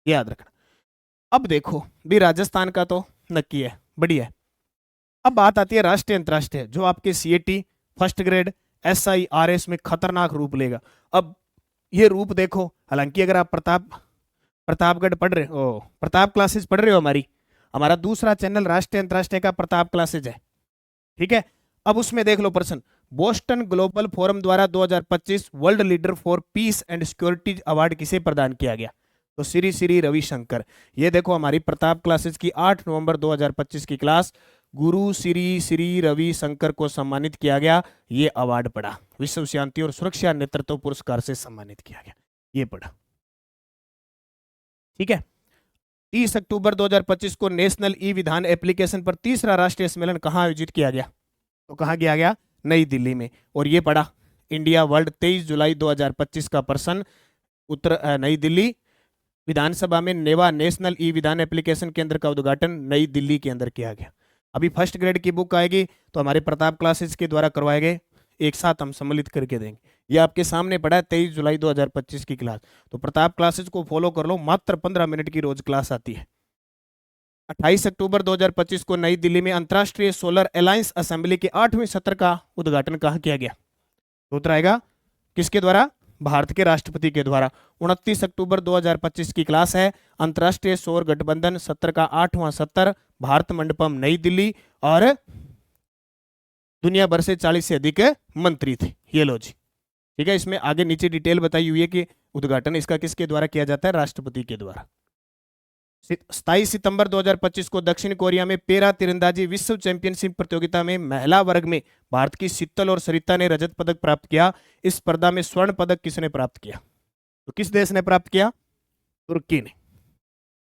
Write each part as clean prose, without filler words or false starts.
ये याद रखना। अब देखो भी राजस्थान का तो नक्की है, बढ़िया है। अब बात आती है राष्ट्रीय अंतर्राष्ट्रीय, जो आपके सीएटी फर्स्ट ग्रेड SIRS में खतरनाक रूप लेगा। अब ये रूप देखो, हालांकि अगर आप प्रतापगढ़ पढ़ रहे हो, प्रताप क्लासेस पढ़ रहे हो हमारी, हमारा दूसरा चैनल राष्ट्रीय अंतर्राष्ट्रीय का प्रताप क्लासेज है, ठीक है। अब उसमें देख लो प्रश्न, बोस्टन ग्लोबल फोरम द्वारा 2025 world leader for piece and security award किसे प्रदान किया गया? तो श्री श्री रविशंकर। ये देखो हमारी प्रताप क्लासेस की 8 नवंबर 2025 की क्लास, गुरु श्री श्री रविशंकर को सम्मानित किया गया। ये अवार्ड पढ़ा, विश्व शांति और सुरक्षा नेतृत्व पुरस्कार से सम्मानित किया गया, ये पढ़ा, ठीक है। 30 अक्टूबर 2025 को नेशनल ई विधान एप्लीकेशन पर तीसरा राष्ट्रीय सम्मेलन कहाँ आयोजित किया गया? तो कहाँ किया गया? नई दिल्ली में। और ये पढ़ा, इंडिया वर्ल्ड 23 जुलाई 2025 का प्रश्न, उत्तर नई दिल्ली विधानसभा में नेवा नेशनल ई विधान एप्लीकेशन केंद्र का उद्घाटन नई दिल्ली के अंदर किया गया। अभी फर्स्ट ग्रेड की बुक आएगी तो हमारे प्रताप क्लासेस के द्वारा करवाए गए, एक साथ हम सम्मिलित करके देंगे। ये आपके सामने पड़ा है 23 जुलाई 2025 की क्लास, तो प्रताप क्लासेस को फॉलो कर लो, मात्र 15 मिनट की रोज क्लास आती है। 28 अक्टूबर 2025 को नई दिल्ली में अंतर्राष्ट्रीय सोलर अलायंस असेंबली के 8वें सत्र का उद्घाटन कहाँ किया गया? तो उत्तर आएगा किसके द्वारा? भारत के राष्ट्रपति के द्वारा। 29 अक्टूबर 2025 की क्लास है, अंतर्राष्ट्रीय सौर गठबंधन सत्र का 8वां सत्र, भारत मंडपम नई दिल्ली, और दुनिया भर से 40 से अधिक मंत्री थे। ये लो जी, ठीक है। इसमें आगे नीचे डिटेल बताई हुई है कि उद्घाटन इसका किसके द्वारा किया जाता है? राष्ट्रपति के द्वारा। 27 सितंबर 2025 को दक्षिण कोरिया में पैरा तीरंदाजी विश्व चैंपियनशिप प्रतियोगिता में महिला वर्ग में भारत की शीतल और सरिता ने रजत पदक प्राप्त किया। इस स्पर्धा में स्वर्ण पदक किसने प्राप्त किया? तो किस देश ने प्राप्त किया? तुर्की ने।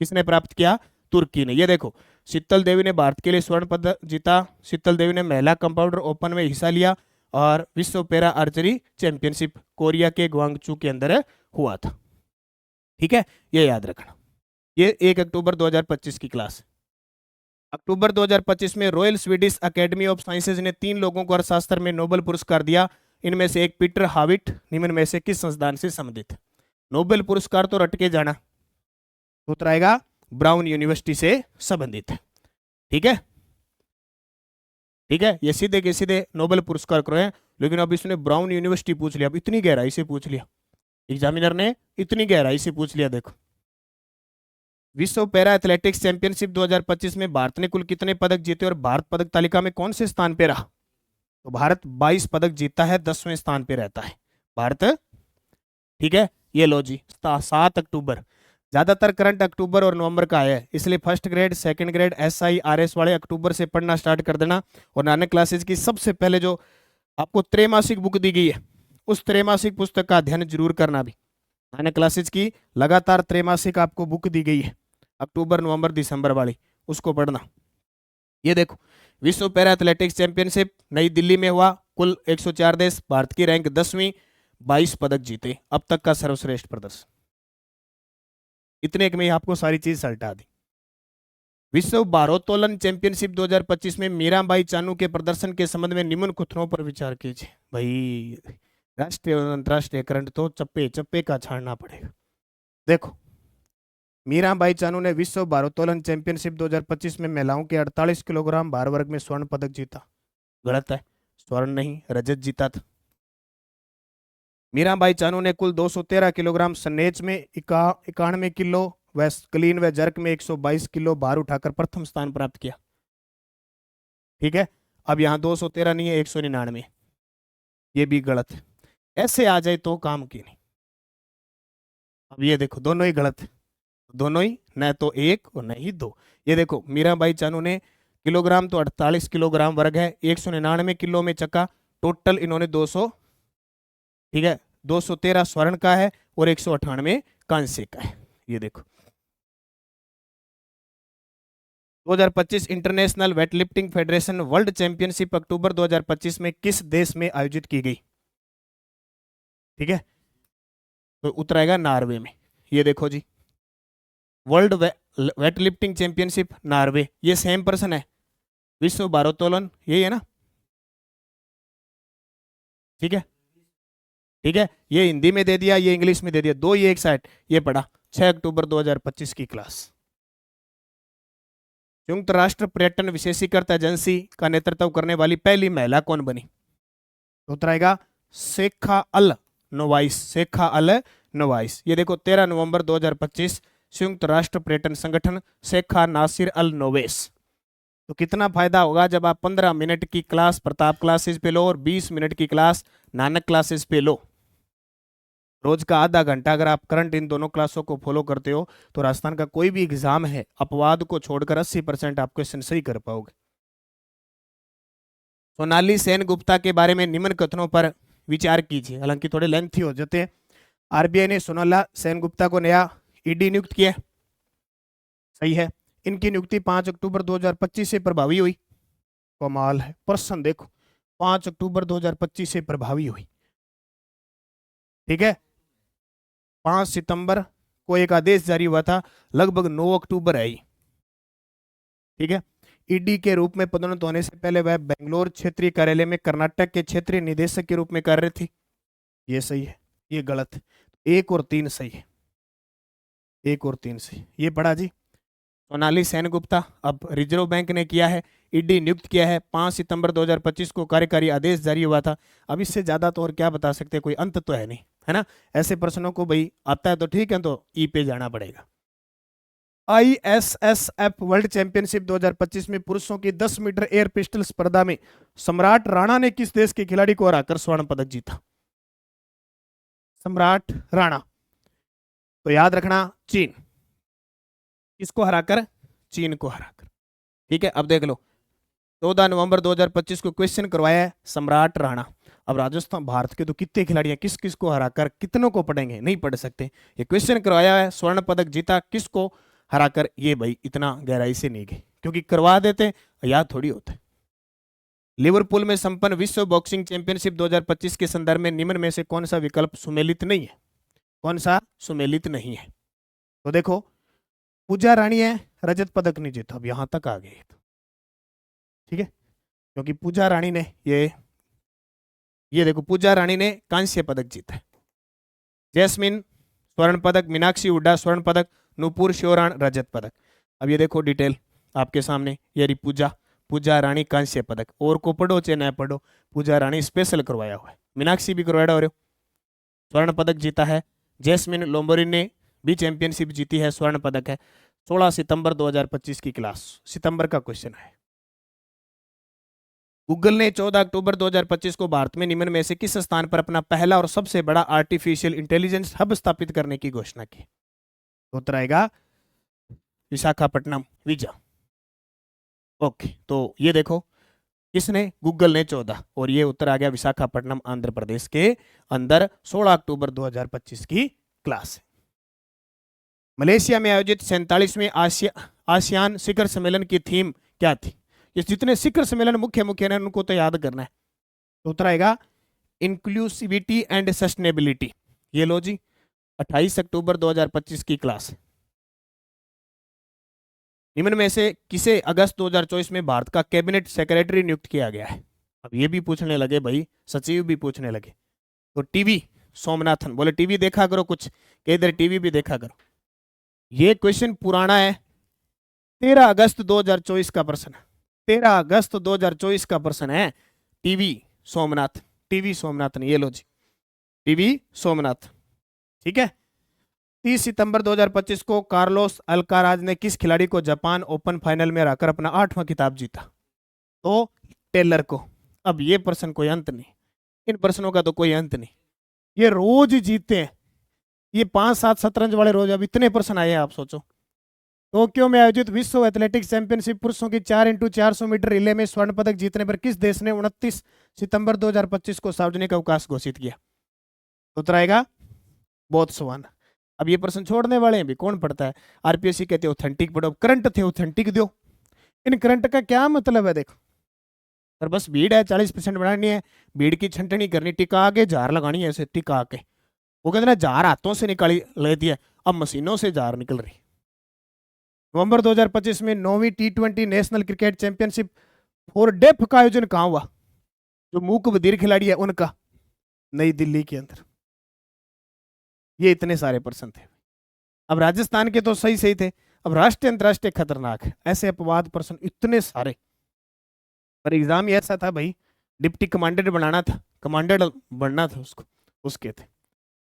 किसने प्राप्त किया? तुर्की ने। ये देखो, शीतल देवी ने भारत के लिए स्वर्ण पदक जीता। शीतल देवी ने महिला कंपाउंडर ओपन में हिस्सा लिया और विश्व पैरा आर्चरी चैंपियनशिप कोरिया के ग्वांगचू के अंदर हुआ था, ठीक है, ये याद रखना। ये 1 अक्टूबर 2025 की क्लास। अक्टूबर 2025 में royal Swedish academy of sciences ने 3 लोगों को अर्थशास्त्र में नोबेल पुरस्कार दिया। इनमें से एक पीटर हाविट निम्न में से किस संस्थान से संबंधित है? नोबेल पुरस्कार तो रट के जाना, उत्तर आएगा ब्राउन यूनिवर्सिटी से संबंधित है, ठीक है, ठीक है। ये सीधे के सीधे नोबेल पुरस्कार करो हैं, लेकिन अब इसने ब्राउन यूनिवर्सिटी पूछ लिया, अब इतनी गहराई से पूछ लिया, एग्जामिनर ने इतनी गहराई से पूछ लिया। देखो, विश्व पैरा एथलेटिक्स चैंपियनशिप 2025 में भारत ने कुल कितने पदक जीते और भारत पदक तालिका में कौन से स्थान पे रहा? तो भारत 22 पदक जीता है, 10वें स्थान पे रहता है भारत, ठीक है। ये लो जी, 7 अक्टूबर। ज्यादातर करंट अक्टूबर और नवंबर का है, इसलिए first grade second grade SIRS वाले अक्टूबर से पढ़ना स्टार्ट कर देना। और नानक क्लासेज की सबसे पहले जो आपको त्रैमासिक बुक दी गई है, उस त्रैमासिक पुस्तक का अध्ययन जरूर करना। भी नानक क्लासेज की लगातार त्रैमासिक आपको बुक दी गई है, अक्टूबर नवंबर दिसंबर वाली, उसको पढ़ना। ये देखो, विश्व पैरा एथलेटिक्स चैंपियनशिप नई दिल्ली में हुआ, कुल 104 देश, भारत की रैंक 10वीं, 22 पदक जीते, अब तक का सर्वश्रेष्ठ प्रदर्शन। इतने में आपको सारी चीज सल्टा दी। विश्व भारोत्तोलन चैंपियनशिप 2025 में मीराबाई चानू के प्रदर्शन के संबंध में निम्न कथनों पर विचार कीजिए। भाई राष्ट्रीय और अंतर्राष्ट्रीय करंट तो चप्पे चप्पे का छाड़ना पड़ेगा। देखो, मीराबाई चानू ने विश्व भारोत्तोलन चैंपियनशिप 2025 में महिलाओं के 48 किलोग्राम भार वर्ग में स्वर्ण पदक जीता। गलत है, स्वर्ण नहीं, रजत जीता था। मीराबाई चानू ने कुल 213 किलोग्राम स्नेच में 91 किलो व क्लीन व जर्क में 122 किलो भार उठाकर प्रथम स्थान प्राप्त किया, ठीक है। अब यहाँ 213 नहीं है, 199, ये भी गलत है। ऐसे आ जाए तो काम की नहीं। अब ये देखो, दोनों ही गलत है, दोनों ही, न तो एक और न ही दो। ये देखो, मीराबाई चानू ने किलोग्राम तो 48 किलोग्राम वर्ग है, 199 किलो में चक्का, टोटल इन्होंने 200, ठीक है, 213 स्वर्ण का है और 198 कांस्य का है। ये देखो, 2025 international weightlifting federation world championship October 2025 में किस देश में आयोजित की गई? ठीक है, तो उत्तर आएगा नॉर्वे में। ये देखो जी, वर्ल्ड वेटलिफ्टिंग चैंपियनशिप नॉर्वे, ये सेम पर्सन है, विश्व भारोत्तोलन यही है ना, ठीक है, ठीक है। ये हिंदी में दे दिया, ये इंग्लिश में दे दिया, दो ये एक साइड, ये पढ़ा। 6 अक्टूबर 2025 की क्लास। संयुक्त राष्ट्र पर्यटन विशेषीकृत एजेंसी का नेतृत्व करने वाली पहली महिला कौन बनी? उत्तर आएगा शेखा अल नोवाइस। शेखा अल नोवाइस। ये देखो 13 नवंबर 2025 संयुक्त राष्ट्र पर्यटन संगठन शेखा नासिर अल नोवेस। तो कितना फायदा होगा जब आप 15 मिनट की क्लास प्रताप क्लासेस पे लो और 20 मिनट की क्लास नानक क्लासेस पे लो। रोज का आधा घंटा अगर आप करंट इन दोनों क्लासों को फॉलो करते हो तो राजस्थान का कोई भी एग्जाम है अपवाद को छोड़कर 80% आप क्वेश्चन सही कर पाओगे। सोनाली सेन गुप्ता के बारे में निम्न कथनों पर विचार कीजिए। हालांकि थोड़े लेंथी हो जाते हैं। आरबीआई ने सोनाला सेन गुप्ता को नया ईडी नियुक्त किया। सही है। इनकी नियुक्ति 5 अक्टूबर 2025 से प्रभावी हुई। कमाल है। प्रश्न देखो 5 अक्टूबर 2025 से प्रभावी हुई। ठीक है। 5 सितंबर को एक आदेश जारी हुआ था, लगभग 9 अक्टूबर है। ठीक है। ईडी के रूप में पदोन्नत होने से पहले वह बेंगलोर क्षेत्रीय कार्यालय में कर्नाटक के क्षेत्रीय निदेशक के रूप में कार्यरत थी। ये सही है, ये गलत है। 1 और 3 सही है। 1 और 3 सही। ये पढ़ा जी। सोनाली सेन गुप्ता अब रिजर्व बैंक ने किया है, ईडी नियुक्त किया है। 5 सितंबर 2025 को कार्यकारी आदेश जारी हुआ था। अब इससे ज्यादा तो और क्या बता सकते हैं, कोई अंत तो है नहीं, है ना। ऐसे प्रश्नों को भाई आता है तो ठीक है, तो ई पे जाना पड़ेगा। ISSF वर्ल्ड चैंपियनशिप 2025 में पुरुषों की 10 मीटर एयर पिस्टल स्पर्धा में सम्राट राणा ने किस देश के खिलाड़ी को हराकर स्वर्ण पदक जीता? सम्राट राणा, तो याद रखना चीन। किसको हराकर? चीन को हराकर। ठीक है। अब देख लो 14 नवंबर 2025 को क्वेश्चन करवाया है सम्राट राणा। अब राजस्थान भारत के तो कितने खिलाड़ी हैं, किस किस को हराकर कितनों को पढ़ेंगे, नहीं पढ़ सकते। ये क्वेश्चन करवाया है, स्वर्ण पदक जीता किसको हराकर, ये भाई इतना गहराई से नहीं गए, क्योंकि करवा देते याद थोड़ी होता है। लिवरपूल में संपन्न विश्व बॉक्सिंग चैंपियनशिप 2025 के संदर्भ में निम्न में से कौन सा विकल्प सुमेलित नहीं है? कौन सा सुमेलित नहीं है? तो देखो पूजा रानी है, रजत पदक नहीं जीता, अब यहां तक आ गए। ठीक है। क्योंकि पूजा रानी ने ये देखो पूजा रानी ने कांस्य पदक जीता है। जैस्मिन स्वर्ण पदक, मीनाक्षी हुड्डा स्वर्ण पदक, नूपुर श्योराण रजत पदक। अब ये देखो डिटेल आपके सामने, ये पूजा रानी कांस्य पदक। और को पढ़ो चाहे न पढ़ो, पूजा रानी स्पेशल करवाया हुआ है। मीनाक्षी भी करवाया हो रहे हो, स्वर्ण पदक जीता है। जैस्मिन लोम्बोरिन ने भी चैंपियनशिप जीती है, स्वर्ण पदक है। 16 सितंबर 2025 की क्लास, सितंबर का क्वेश्चन है। गूगल ने 14 अक्टूबर 2025 को भारत में निम्न में से किस स्थान पर अपना पहला और सबसे बड़ा आर्टिफिशियल इंटेलिजेंस हब स्थापित करने की घोषणा की? उत्तर आएगा विशाखापट्टनम, विजय। ओके, तो ये देखो किसने? गूगल ने 14, और ये उत्तर आ गया विशाखापट्टनम आंध्र प्रदेश के अंदर। 16 अक्टूबर 2025 की क्लास। मलेशिया में आयोजित 47वें आसियान शिखर सम्मेलन की थीम क्या थी? ये जितने शिखर सम्मेलन मुख्य है उनको तो याद करना है। तो उत्तर आएगा इंक्लूसिविटी एंड सस्टेनेबिलिटी। ये लो जी, 28 अक्टूबर 2025 की क्लास। निम्न में से किसे अगस्त 2024 में भारत का कैबिनेट सेक्रेटरी नियुक्त किया गया है? अब ये भी पूछने लगे भाई, सचिव भी पूछने लगे। तो टीवी सोमनाथन, बोले टीवी देखा करो कुछ, कि इधर टीवी भी देखा करो। ये क्वेश्चन पुराना है, 13 अगस्त 2024 का प्रश्न है। 13 अगस्त 2024 का प्रश्न है। टीवी सोमनाथन, ये लो जी, टीवी सोमनाथ। ठीक है। 30 सितंबर 2025 को कार्लोस अल्काराज ने किस खिलाड़ी को जापान ओपन फाइनल में हराकर अपना 8वां खिताब जीता? तो टेलर को। अब ये प्रश्न कोई अंत नहीं, इन प्रश्नों का तो कोई अंत नहीं, ये रोज जीतते हैं। ये 5-7 शतरंज वाले रोज, अब इतने प्रश्न आए हैं आप सोचो। टोक्यो में आयोजित विश्व एथलेटिक्स चैंपियनशिप पुरुषों की 4x400 मीटर रिले में स्वर्ण पदक जीतने पर किस देश ने 29 सितंबर 2025 को सार्वजनिक अवकाश घोषित किया? उत्तर आएगा बोत्सवाना। अब ये प्रश्न छोड़ने वाले हैं भी, कौन पढ़ता है? आरपीएससी कहते ऑथेंटिक पढ़ो, करंट थे ऑथेंटिक दो। इन करंट का क्या मतलब है? देखो पर बस भीड़ है 40% बढ़ानी है, भीड़ की छंटनी करनी, टिका के जार लगानी है, ऐसे टिका के। वो कहते ना जार हाथों से निकाली लेती है, अब मशीनों से जार निकल रही। नवंबर 2025 में 9वीं T20 national cricket championship for def का आयोजन कहां हुआ? जो मूक बधिर खिलाड़ी है उनका, नई दिल्ली के अंदर। ये इतने सारे प्रश्न थे। अब राजस्थान के तो सही सही थे, अब राष्ट्रीय अंतरराष्ट्रीय खतरनाक, ऐसे अपवाद प्रश्न इतने सारे। पर एग्जाम ही ऐसा था भाई, डिप्टी कमांडेंट बनाना था, कमांडेंट बनना था उसको, उसके थे।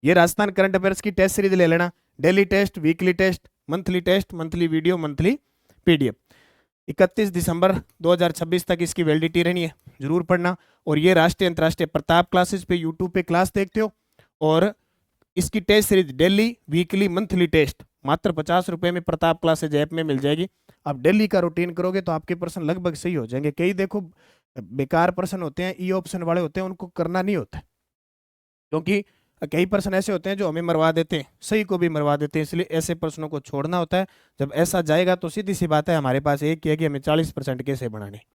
ये राजस्थान करंट अफेयर्स की टेस्ट सीरीज ले लेना, daily test, weekly test, monthly video, monthly PDF. 31 दिसंबर 2026 तक इसकी वैलिडिटी रहनी है, जरूर पढ़ना। और ये राष्ट्रीय अंतरराष्ट्रीय प्रताप क्लासेस पे यूट्यूब पे क्लास देखते हो, और इसकी test series daily, weekly, monthly test मात्र 50 रुपए में प्रताप क्लासेज ऐप में मिल जाएगी। आप डेली का रूटीन करोगे तो आपके प्रश्न लगभग सही हो जाएंगे। कई देखो बेकार प्रश्न होते हैं, ई ऑप्शन वाले होते हैं, उनको करना नहीं होता, क्योंकि कई प्रश्न ऐसे होते हैं जो हमें मरवा देते हैं, सही को भी मरवा देते हैं, इसलिए ऐसे प्रश्नों को छोड़ना होता है। जब ऐसा जाएगा तो सीधी सी बात है, हमारे पास एक ही है कि हमें 40% कैसे बनाने।